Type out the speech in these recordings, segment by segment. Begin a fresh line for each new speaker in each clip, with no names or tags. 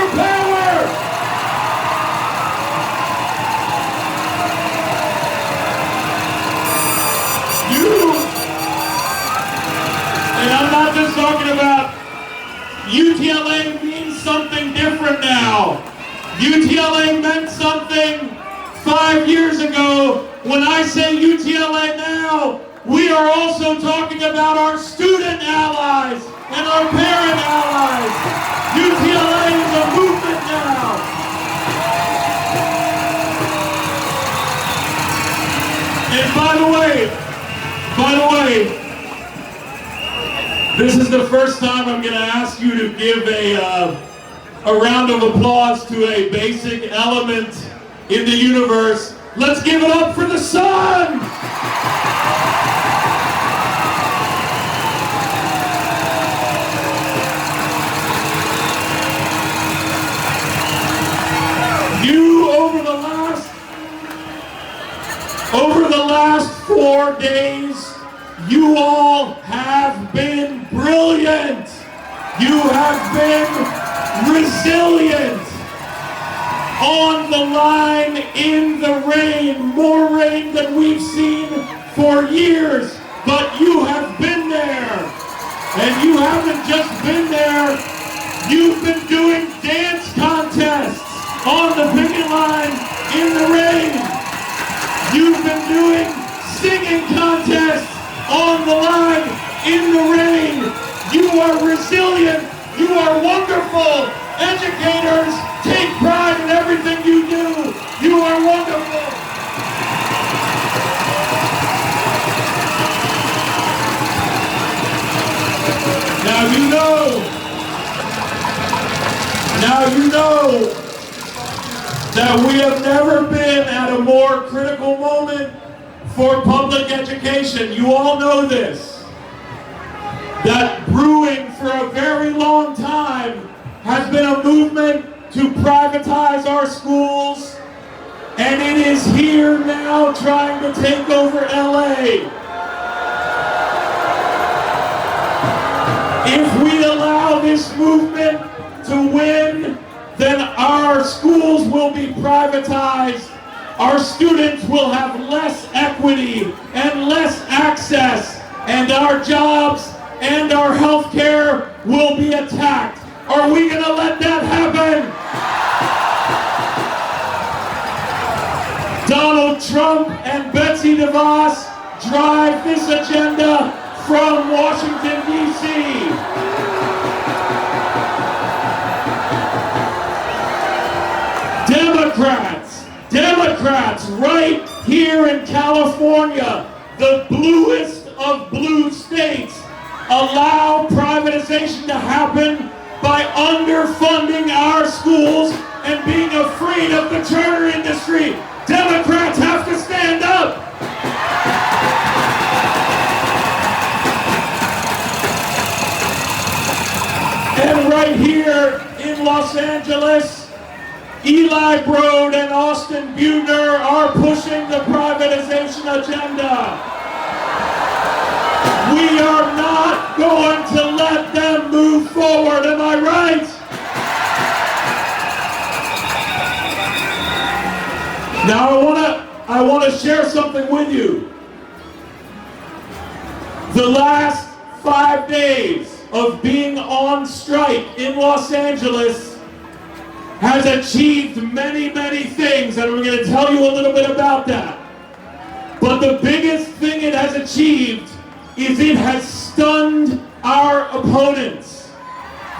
your power. And I'm not just talking about UTLA means something different now. UTLA meant something 5 years ago. When I say UTLA now, we are also talking about our student allies and our parent allies. UTLA is a movement now. And by the way, this is the first time I'm going to ask you to give a round of applause to a basic element in the universe. Let's give it up for the sun! You, over the last 4 days, you all have been brilliant. You have been resilient. On the line, in the rain, more rain than we've seen for years. But you have been there. And you haven't just been there, you've been doing dance contests on the picket line in the rain. You've been doing singing contests on the line in the rain. You are resilient. You are wonderful. Educators, take pride in everything you do. You are wonderful. Now you know that we have never been at a more critical moment for public education. You all know this. That brewing for a very long time has been a movement to privatize our schools, and it is here now trying to take over LA. If we allow this movement to win, then our schools will be privatized. Our students will have less equity and less access, and our jobs and our health care will be attacked. Are we going to let that happen? Donald Trump and Betsy DeVos drive this agenda from Washington, D.C. Democrats right here in California, the bluest of blue states, allow privatization to happen by underfunding our schools and being afraid of the charter industry. Democrats have to stand up. And right here in Los Angeles, Eli Broad and Austin Buettner are pushing the privatization agenda. We are not going to let them move forward, am I right? Now I want to share something with you. The last 5 days of being on strike in Los Angeles has achieved many, many things, and we're going to tell you a little bit about that. But the biggest thing it has achieved is it has stunned our opponents.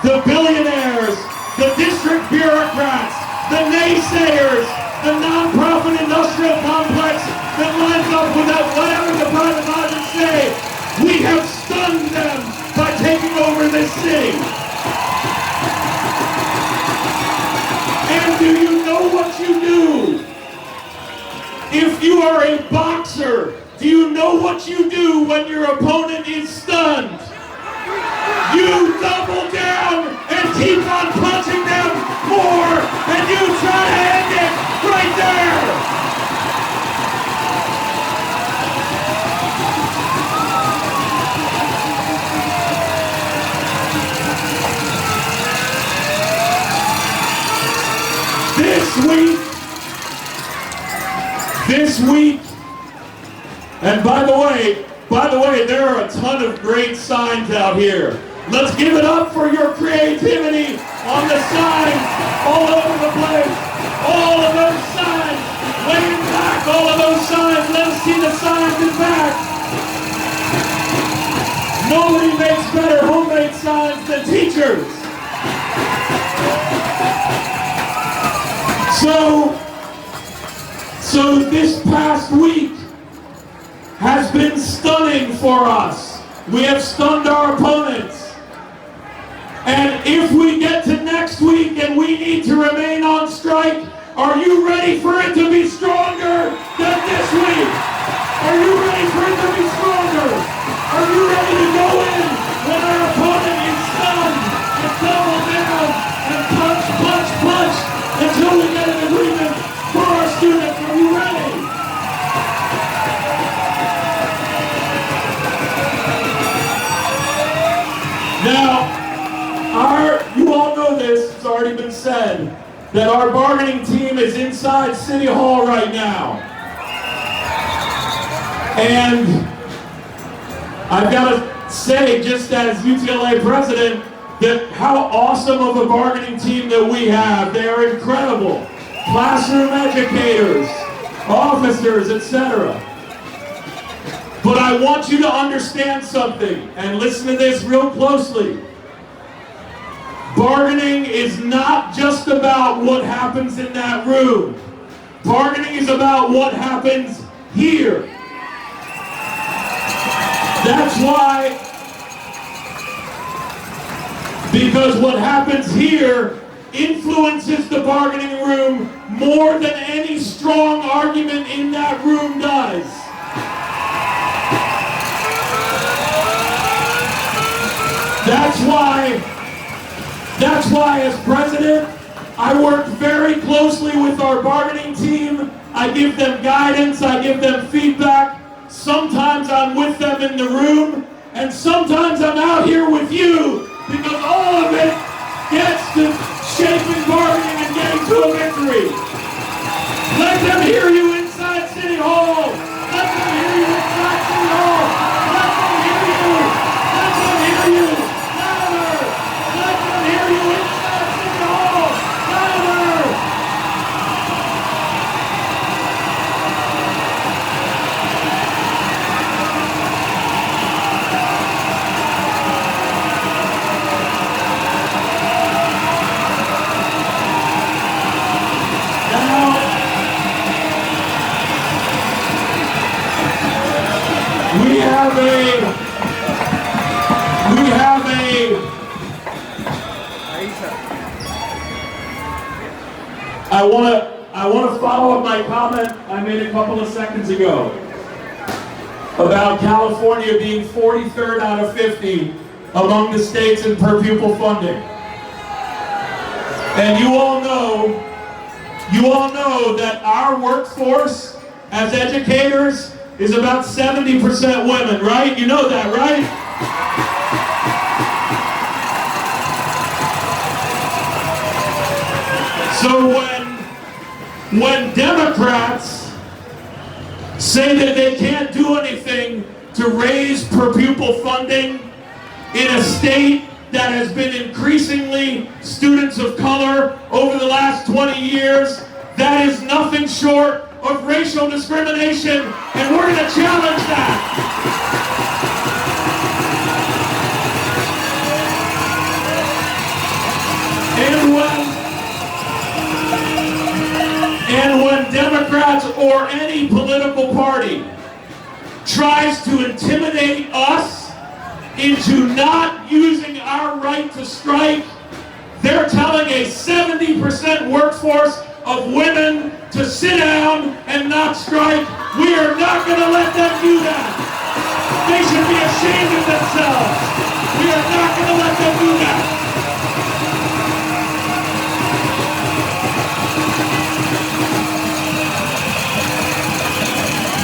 The billionaires, the district bureaucrats, the naysayers, the nonprofit industrial complex that lines up with whatever the private markets say. We have stunned them by taking over this city. And do you know what you do? If you are a boxer, do you know what you do when your opponent is stunned? You double down and keep on punching them more, and you try to end it right there. this week, and by the way, there are a ton of great signs out here. Let's give it up for your creativity on the signs all over the place. All of those signs, way in back, all of those signs. Let us see the signs in back. Nobody makes better homemade signs than teachers. So this past week has been stunning for us. We have stunned our opponents. And if we get to next week and we need to remain on strike, are you ready for it to be stronger than this week? Are you ready for it to be stronger? Are you ready to go in when our opponent is stunned and double down and punch, punch, punch until we get an agreement for our students? Are you ready? Now, you all know this, it's already been said, that our bargaining team is inside City Hall right now. And I've got to say, just as UTLA president, that how awesome of a bargaining team that we have. They are incredible. Classroom educators, officers, etc. But I want you to understand something, and listen to this real closely. Bargaining is not just about what happens in that room. Bargaining is about what happens here. That's why, because what happens here influences the bargaining room more than any strong argument in that room does. That's why as president, I work very closely with our bargaining team. I give them guidance, I give them feedback. Sometimes I'm with them in the room, and sometimes I'm out here with you, because all of it gets to shaping bargaining and getting to a victory. Let them hear you inside City Hall. Let them hear you inside City Hall. Let them hear you. Let them hear you. Louder. Let them hear you inside City Hall. Louder. I want to follow up my comment I made a couple of seconds ago about California being 43rd out of 50 among the states in per pupil funding. And you all know that our workforce as educators is about 70% women, right? You know that, right? So when Democrats say that they can't do anything to raise per pupil funding in a state that has been increasingly students of color over the last 20 years, that is nothing short of racial discrimination, and we're going to challenge that. And when Democrats or any political party tries to intimidate us into not using our right to strike, they're telling a 70% workforce of women to sit down and not strike. We are not going to let them do that. They should be ashamed of themselves. We are not going to let them do that.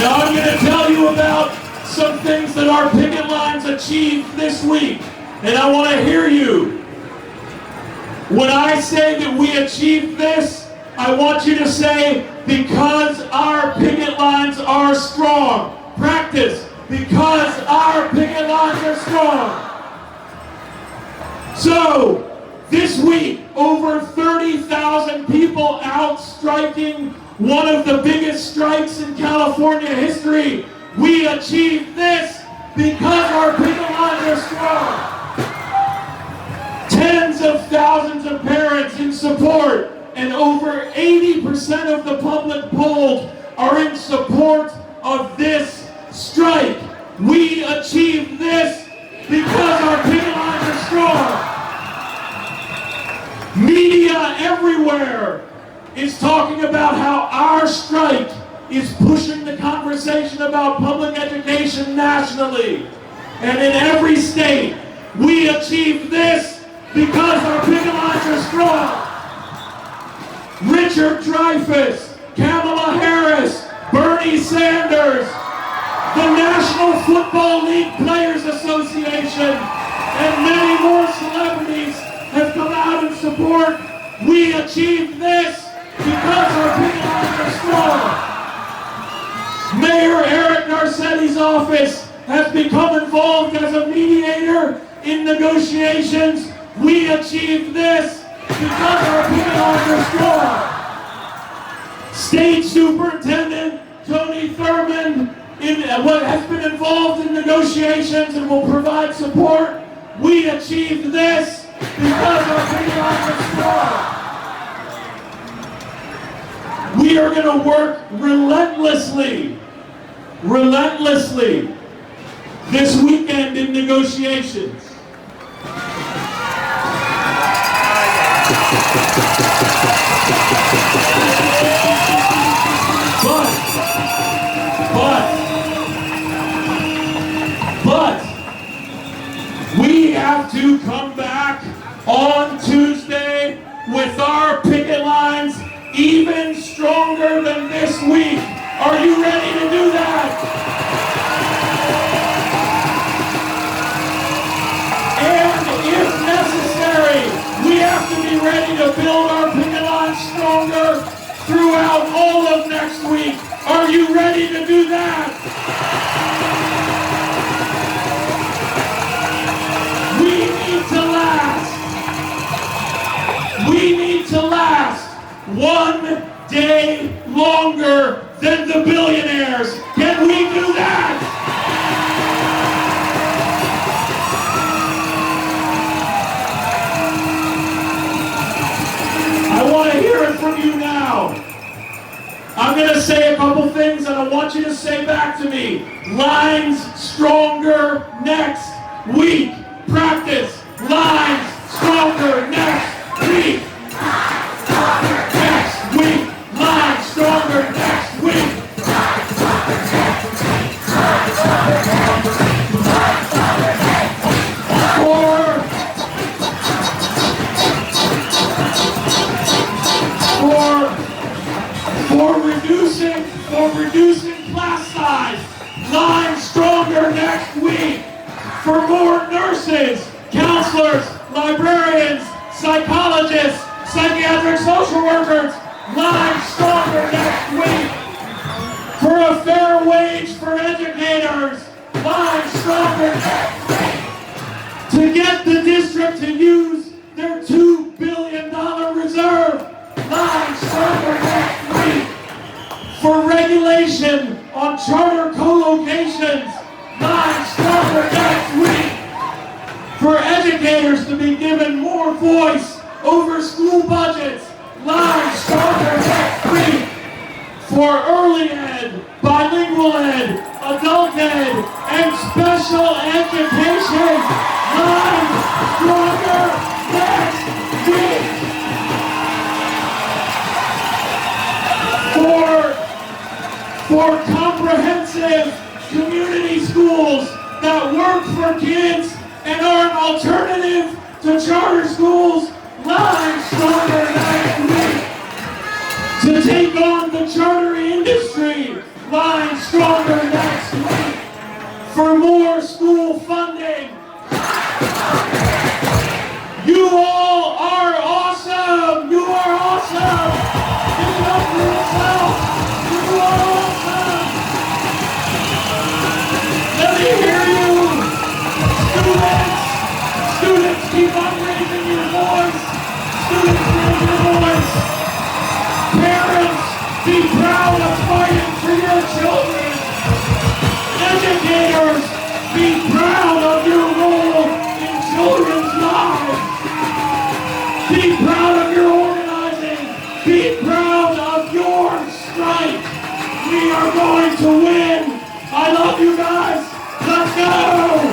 Now I'm going to tell you about some things that our picket lines achieved this week, and I want to hear you. When I say that we achieved this, I want you to say, because our picket lines are strong. Practice, because our picket lines are strong. So, this week, over 30,000 people out striking one of the biggest strikes in California history. We achieved this because our picket lines are strong. Tens of thousands of parents in support, and over 80% of the public polled are in support of this strike. We achieved this because our picket lines are strong. Media everywhere is talking about how our strike is pushing the conversation about public education nationally. And in every state, we achieved this because our picket lines are strong. Richard Dreyfuss, Kamala Harris, Bernie Sanders, the National Football League Players Association, and many more celebrities have come out in support. We achieved this because our picket lines are strong. Mayor Eric Garcetti's office has become involved as a mediator in negotiations. We achieved this because our picket lines are strong. State Superintendent Tony Thurmond has been involved in negotiations and will provide support. We achieved this because our picket lines are strong. We are going to work relentlessly this weekend in negotiations. But we have to come back on Tuesday with our picket lines even stronger than this week. Are you ready to do that? And if necessary, we have to be ready to build our picket lines stronger throughout all of next week. Are you ready to do that? We need to last 1 day longer than the billionaires. Can we do that? I want to hear it from you now. I'm going to say a couple things and I want you to say back to me. Lines stronger next week. Practice. Lines stronger next week. Next week. Lines stronger next week. For reducing class size. Lines stronger next week. For more nurses, counselors, librarians, psychologists, psychiatric social workers. Lines stronger next week. For a fair wage for educators. Lines stronger next week. To get the district to use their $2 billion reserve. Lines stronger next week. For regulation on charter co-locations. Lines stronger next week. For educators to be given more voice over school budgets. Lines stronger next week. For early ed, bilingual ed, adult ed, and special education. Lines stronger next week. For comprehensive community schools that work for kids and are an alternative to charter schools. Lines stronger next week. To take on the charter industry. Lines stronger next week. For more school funding. You all are awesome. You are awesome. Keep on raising your voice. Students, raise your voice. Parents, be proud of fighting for your children. Educators, be proud of your role in children's lives. Be proud of your organizing. Be proud of your strike. We are going to win. I love you guys. Let's go.